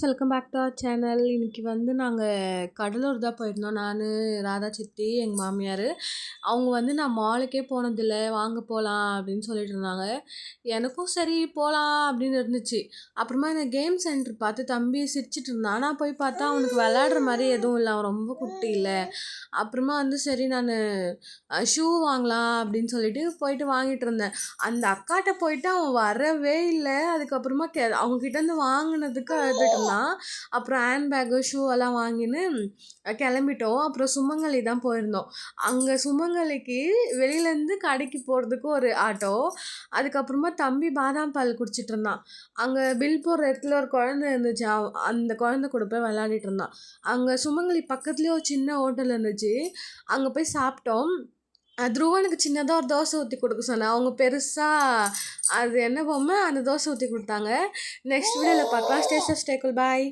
Welcome back to our channel. இன்னைக்கு நாங்கள் கடலூர் தான் போயிருந்தோம். நான், ராதா சித்தி, எங்கள் மாமியார். அவங்க நான் மாலுக்கே போனதில்லை, வாங்க போகலாம் அப்படின்னு சொல்லிட்டு இருந்தாங்க. எனக்கும் சரி போகலாம் அப்படின்னு இருந்துச்சு. அப்புறமா இந்த கேம் சென்டர் பார்த்து தம்பி சிரிச்சிட்டு இருந்தான். ஆனால் போய் பார்த்தா அவனுக்கு விளையாடுற மாதிரி எதுவும் இல்லை, அவன் ரொம்ப குட்டி இல்லை. அப்புறமா சரி நான் ஷூ வாங்கலாம் அப்படின்னு சொல்லிட்டு போயிட்டு வாங்கிட்டு இருந்தேன். அந்த அக்காட்ட போயிட்டு அவன் வரவே இல்லை. அதுக்கப்புறமா அவங்ககிட்டேருந்து வாங்கினதுக்கு அழுதுட்டு இருந்தான். அப்புறம் ஹேண்ட் பேக்கு ஷூ எல்லாம் வாங்கின்னு கிளம்பிட்டோம். அப்புறம் சுமங்கலி தான் போயிருந்தோம். அங்கே சுமங்கலிக்கு வெளியிலேருந்து கடைக்கு போகிறதுக்கு ஒரு ஆட்டோ. அதுக்கப்புறமா தம்பி பாதாம் பால் குடிச்சிட்டு இருந்தான். அங்கே பில் போடுற இடத்துல ஒரு குழந்தை இருந்துச்சு. அந்த குழந்தை கூட போய் விளையாடிட்டு இருந்தான். அங்கே சுமங்கலி பக்கத்துலேயே ஒரு சின்ன ஹோட்டல் இருந்துச்சு. அங்கே போய் சாப்பிட்டோம். துருவனுக்கு சின்னதாக ஒரு தோசை ஊற்றி கொடுக்க சொன்னேன். அவங்க பெருசாக அது என்ன பொம்மை அந்த தோசை ஊற்றி கொடுத்தாங்க. நெக்ஸ்ட் வீடியோவில் பார்க்கலாம். ஸ்டே சேஃப், ஸ்டே கூல், பாய்.